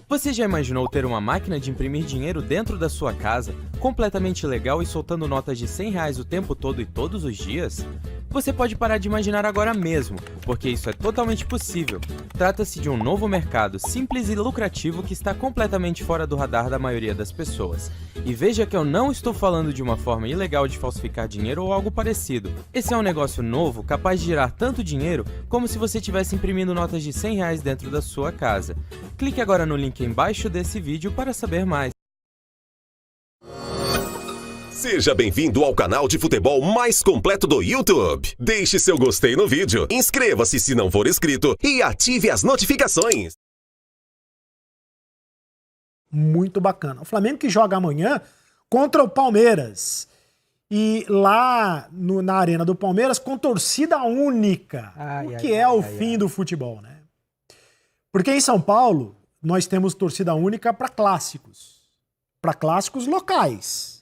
Você já imaginou ter uma máquina de imprimir dinheiro dentro da sua casa, completamente legal e soltando notas de R$ 100 o tempo todo e todos os dias? Você pode parar de imaginar agora mesmo, porque isso é totalmente possível. Trata-se de um novo mercado simples e lucrativo que está completamente fora do radar da maioria das pessoas. E veja que eu não estou falando de uma forma ilegal de falsificar dinheiro ou algo parecido. Esse é um negócio novo capaz de gerar tanto dinheiro como se você estivesse imprimindo notas de R$ 100 dentro da sua casa. Clique agora no link embaixo desse vídeo para saber mais. Seja bem-vindo ao canal de futebol mais completo do YouTube. Deixe seu gostei no vídeo, inscreva-se se não for inscrito e ative as notificações. Muito bacana. O Flamengo que joga amanhã contra o Palmeiras. E lá na arena do Palmeiras com torcida única. O que é o fim do futebol, né? Porque em São Paulo nós temos torcida única para clássicos. Para clássicos locais.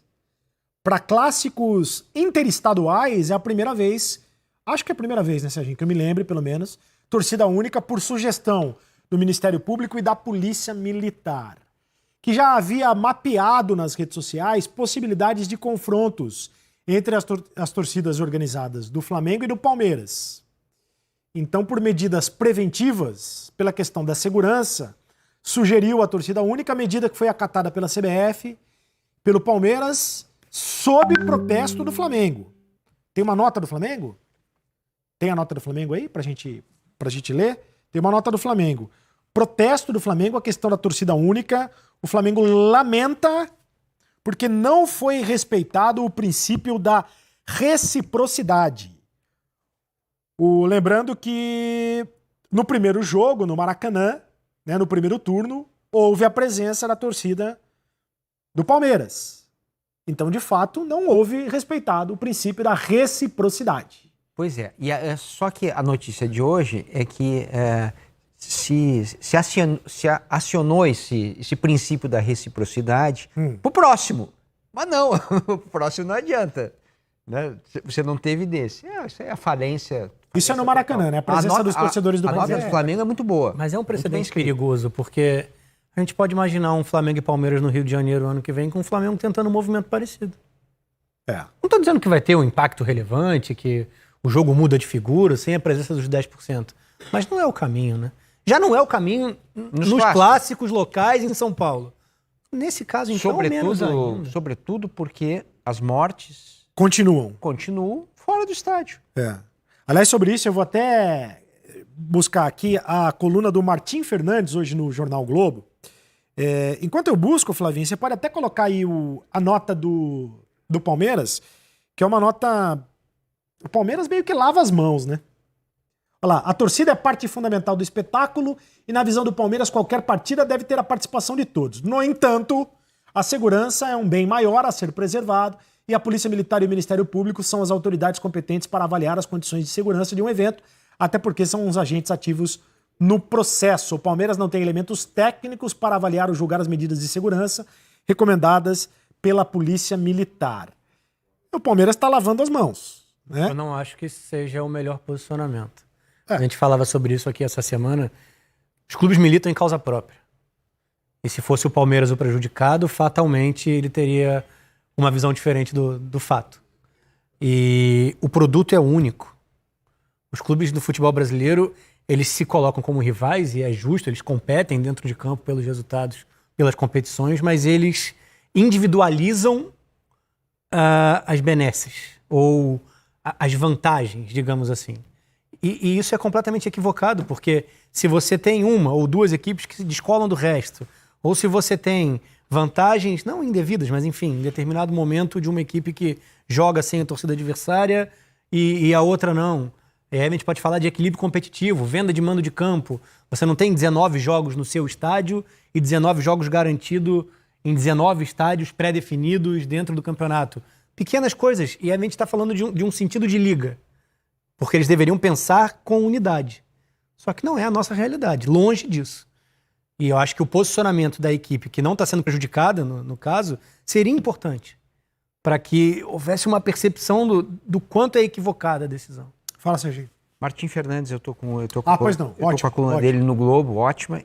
Para clássicos interestaduais é a primeira vez, acho que é a primeira vez, né, Serginho? Que eu me lembre, pelo menos, torcida única por sugestão do Ministério Público e da Polícia Militar, que já havia mapeado nas redes sociais possibilidades de confrontos entre as torcidas organizadas do Flamengo e do Palmeiras. Então, por medidas preventivas, pela questão da segurança, sugeriu a torcida única, medida que foi acatada pela CBF, pelo Palmeiras, sob protesto do Flamengo. Tem uma nota do Flamengo? Tem a nota do Flamengo aí pra gente ler? Tem uma nota do Flamengo. Protesto do Flamengo, a questão da torcida única. O Flamengo lamenta porque não foi respeitado o princípio da reciprocidade. Lembrando que no primeiro jogo, no Maracanã, né, no primeiro turno, houve a presença da torcida do Palmeiras. Então, de fato, não houve respeitado o princípio da reciprocidade. Pois é. Só que a notícia de hoje é que se acionou esse princípio da reciprocidade pro próximo. Mas não, o próximo não adianta. Né? Você não teve desse. Isso é a falência. Isso é no Maracanã, né? A presença dos torcedores do Palmeiras. A nota do Flamengo é muito boa. Mas é um precedente perigoso, porque a gente pode imaginar um Flamengo e Palmeiras no Rio de Janeiro ano que vem com o Flamengo tentando um movimento parecido. Não estou dizendo que vai ter um impacto relevante, que o jogo muda de figura sem a presença dos 10%. Mas não é o caminho, né? Já não é o caminho nos clássicos locais em São Paulo. Nesse caso, então, sobretudo porque as mortes continuam fora do estádio. Aliás, sobre isso eu vou até buscar aqui a coluna do Martim Fernandes hoje no Jornal Globo. Enquanto eu busco, Flavinho, você pode até colocar aí a nota do Palmeiras, que é uma nota... O Palmeiras meio que lava as mãos, né? Olha lá, a torcida é parte fundamental do espetáculo e na visão do Palmeiras qualquer partida deve ter a participação de todos. No entanto, a segurança é um bem maior a ser preservado e a Polícia Militar e o Ministério Público são as autoridades competentes para avaliar as condições de segurança de um evento, até porque são os agentes ativos no processo. O Palmeiras não tem elementos técnicos para avaliar ou julgar as medidas de segurança recomendadas pela Polícia Militar. O Palmeiras está lavando as mãos, né? Eu não acho que seja o melhor posicionamento. A gente falava sobre isso aqui essa semana. Os clubes militam em causa própria. E se fosse o Palmeiras o prejudicado, fatalmente ele teria uma visão diferente do fato. E o produto é único. Os clubes do futebol brasileiro, eles se colocam como rivais, e é justo, eles competem dentro de campo pelos resultados, pelas competições, mas eles individualizam as benesses, ou as vantagens, digamos assim. E isso é completamente equivocado, porque se você tem uma ou duas equipes que se descolam do resto, ou se você tem vantagens, não indevidas, mas enfim, em determinado momento de uma equipe que joga sem a torcida adversária e a outra não. A gente pode falar de equilíbrio competitivo, venda de mando de campo. Você não tem 19 jogos no seu estádio e 19 jogos garantidos em 19 estádios pré-definidos dentro do campeonato. Pequenas coisas, e a gente está falando de um sentido de liga. Porque eles deveriam pensar com unidade. Só que não é a nossa realidade, longe disso. E eu acho que o posicionamento da equipe, que não está sendo prejudicada, no caso, seria importante para que houvesse uma percepção do quanto é equivocada a decisão. Fala, Serginho. Martim Fernandes, eu tô com pois não. Eu tô com a coluna dele no Globo, ótima.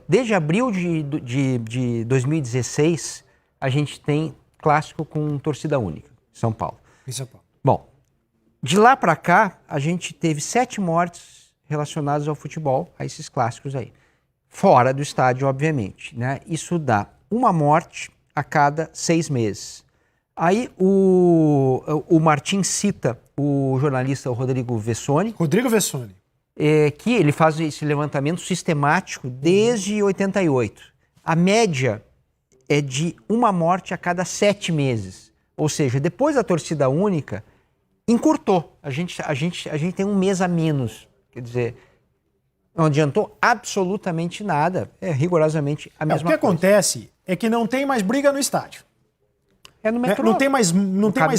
Desde abril de 2016, a gente tem clássico com torcida única, São Paulo. Em São Paulo. Bom, de lá para cá, a gente teve 7 mortes relacionadas ao futebol, a esses clássicos aí. Fora do estádio, obviamente, né? Isso dá uma morte a cada 6 meses. Aí o Martim cita o jornalista Rodrigo Vessoni. Rodrigo Vessoni. Que ele faz esse levantamento sistemático desde 88. A média é de uma morte a cada 7 meses. Ou seja, depois da torcida única, encurtou. A gente tem um mês a menos. Quer dizer, não adiantou absolutamente nada. É rigorosamente a mesma coisa. O que acontece é que não tem mais briga no estádio. É no metrô. Não tem mais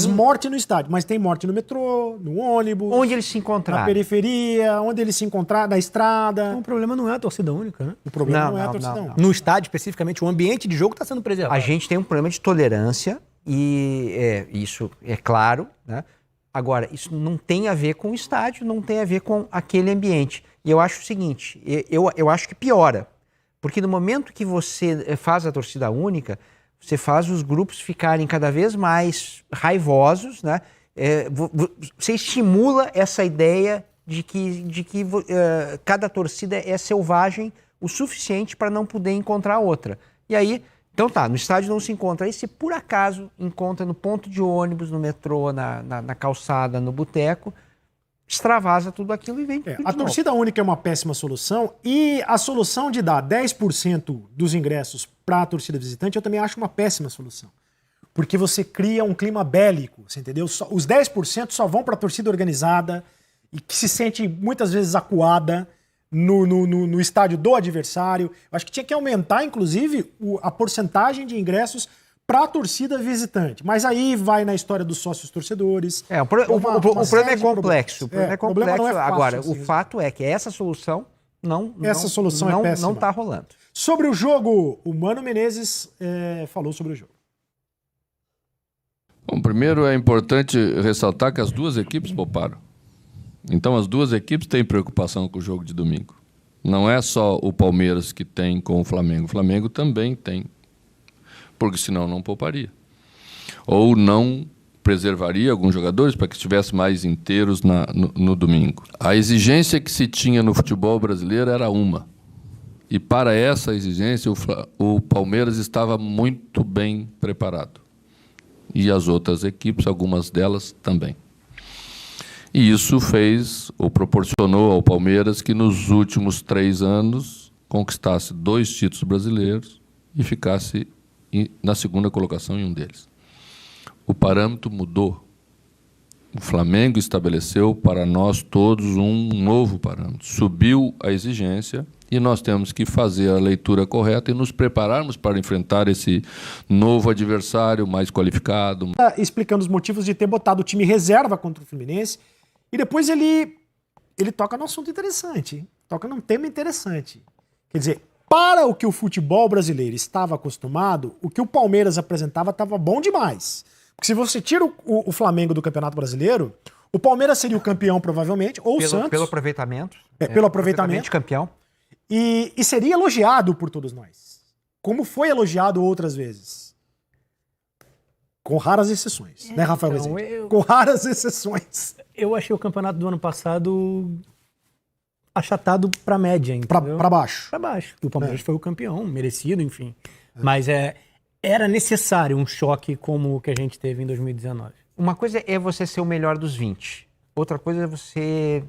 morte no estádio, mas tem morte no metrô, no ônibus. Onde eles se encontraram. Na periferia, onde eles se encontraram, na estrada. Então, o problema não é a torcida única, né? O problema não é a torcida única. No estádio, especificamente, o ambiente de jogo está sendo preservado. A gente tem um problema de tolerância e isso é claro, né? Agora, isso não tem a ver com o estádio, não tem a ver com aquele ambiente. E eu acho o seguinte, eu acho que piora. Porque no momento que você faz a torcida única, você faz os grupos ficarem cada vez mais raivosos, né? Você estimula essa ideia de que cada torcida é selvagem o suficiente para não poder encontrar outra. E aí, então tá, no estádio não se encontra. Aí se por acaso encontra no ponto de ônibus, no metrô, na calçada, no boteco, extravasa tudo aquilo e vem tudo de A novo. torcida única é uma péssima solução e a solução de dar 10% dos ingressos para a torcida visitante eu também acho uma péssima solução. Porque você cria um clima bélico, você entendeu? Os 10% só vão para a torcida organizada e que se sente muitas vezes acuada no estádio do adversário. Eu acho que tinha que aumentar, inclusive, a porcentagem de ingressos para a torcida visitante. Mas aí vai na história dos sócios torcedores. O problema é complexo. O problema é complexo. Não é fácil, agora, assim, o fato é que essa solução não está rolando. Sobre o jogo, o Mano Menezes falou sobre o jogo. Bom, primeiro é importante ressaltar que as duas equipes pouparam. Então as duas equipes têm preocupação com o jogo de domingo. Não é só o Palmeiras que tem com o Flamengo. O Flamengo também tem. Porque senão não pouparia. Ou não preservaria alguns jogadores para que estivesse mais inteiros no domingo. A exigência que se tinha no futebol brasileiro era uma. E para essa exigência o Palmeiras estava muito bem preparado. E as outras equipes, algumas delas também. E isso fez ou proporcionou ao Palmeiras que nos últimos 3 anos conquistasse 2 títulos brasileiros e ficasse na segunda colocação em um deles. O parâmetro mudou. O Flamengo estabeleceu para nós todos um novo parâmetro. Subiu a exigência e nós temos que fazer a leitura correta e nos prepararmos para enfrentar esse novo adversário mais qualificado. Explicando os motivos de ter botado o time reserva contra o Fluminense e depois ele toca num assunto interessante, toca num tema interessante. Quer dizer, para o que o futebol brasileiro estava acostumado, o que o Palmeiras apresentava estava bom demais. Porque se você tira o Flamengo do Campeonato Brasileiro, o Palmeiras seria o campeão provavelmente, ou o Santos. Pelo aproveitamento. Pelo aproveitamento. Campeão. E seria elogiado por todos nós. Como foi elogiado outras vezes. Com raras exceções, né, Rafael Rezende? Com raras exceções. Eu achei o campeonato do ano passado achatado pra média, entendeu? Pra baixo. Pra baixo. O Palmeiras foi o campeão, merecido, enfim. Mas era necessário um choque como o que a gente teve em 2019. Uma coisa é você ser o melhor dos 20. Outra coisa é você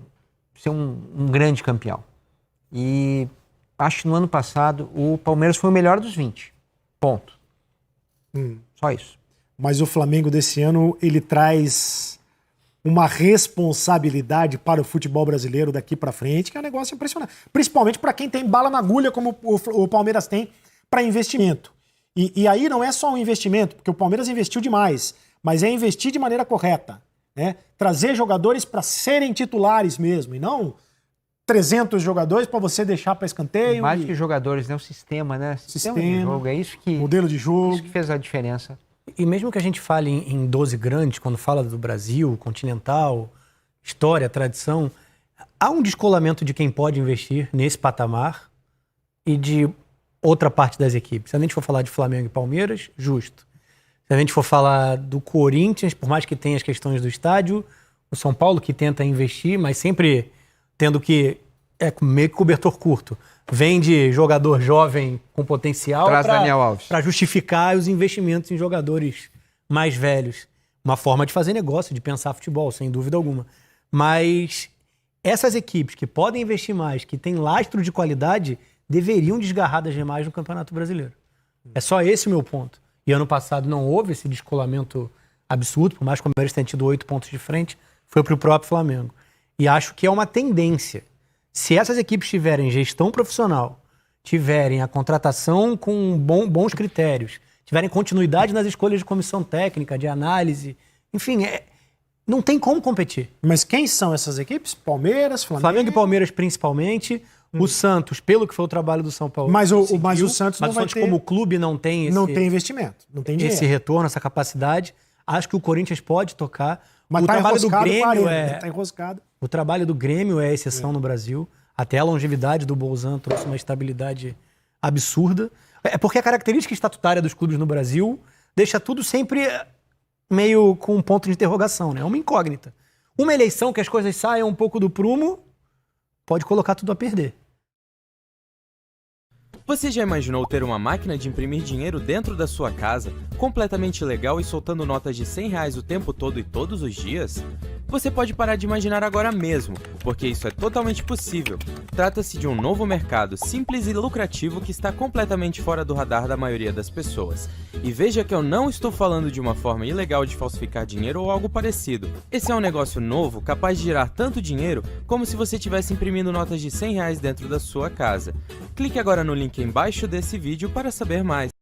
ser um grande campeão. E acho que no ano passado o Palmeiras foi o melhor dos 20. Ponto. Só isso. Mas o Flamengo desse ano, ele traz uma responsabilidade para o futebol brasileiro daqui para frente, que é um negócio impressionante. Principalmente para quem tem bala na agulha, como o Palmeiras tem, para investimento. E aí não é só um investimento, porque o Palmeiras investiu demais, mas é investir de maneira correta, né? Trazer jogadores para serem titulares mesmo, e não 300 jogadores para você deixar para escanteio. Mais que jogadores, né? O sistema, né? Sistema de jogo, é isso que... Modelo de jogo. Isso que fez a diferença. E mesmo que a gente fale em 12 grandes, quando fala do Brasil, continental, história, tradição, há um descolamento de quem pode investir nesse patamar e de outra parte das equipes. Se a gente for falar de Flamengo e Palmeiras, justo. Se a gente for falar do Corinthians, por mais que tenha as questões do estádio, o São Paulo que tenta investir, mas sempre tendo que meio que cobertor curto. Vende jogador jovem com potencial para justificar os investimentos em jogadores mais velhos. Uma forma de fazer negócio, de pensar futebol, sem dúvida alguma. Mas essas equipes que podem investir mais, que têm lastro de qualidade, deveriam desgarrar das demais no Campeonato Brasileiro. É só esse o meu ponto. E ano passado não houve esse descolamento absurdo, por mais que o Palmeiras tenha tido 8 pontos de frente, foi para o próprio Flamengo. E acho que é uma tendência. Se essas equipes tiverem gestão profissional, tiverem a contratação com bons critérios, tiverem continuidade nas escolhas de comissão técnica, de análise, enfim, não tem como competir. Mas quem são essas equipes? Palmeiras, Flamengo e Palmeiras principalmente. O Santos, pelo que foi o trabalho do São Paulo. Mas o Santos não vai ter... como clube não tem investimento, não tem dinheiro. Esse retorno, essa capacidade. Acho que o Corinthians pode tocar. Mas o tá trabalho do Grêmio tá enroscado. O trabalho do Grêmio é exceção no Brasil. Até a longevidade do Bolzan trouxe uma estabilidade absurda. É porque a característica estatutária dos clubes no Brasil deixa tudo sempre meio com um ponto de interrogação, né? É uma incógnita. Uma eleição que as coisas saiam um pouco do prumo pode colocar tudo a perder. Você já imaginou ter uma máquina de imprimir dinheiro dentro da sua casa, completamente legal e soltando notas de R$100 o tempo todo e todos os dias? Você pode parar de imaginar agora mesmo, porque isso é totalmente possível. Trata-se de um novo mercado simples e lucrativo que está completamente fora do radar da maioria das pessoas. E veja que eu não estou falando de uma forma ilegal de falsificar dinheiro ou algo parecido. Esse é um negócio novo capaz de gerar tanto dinheiro como se você estivesse imprimindo notas de R$100 dentro da sua casa. Clique agora no link embaixo desse vídeo para saber mais.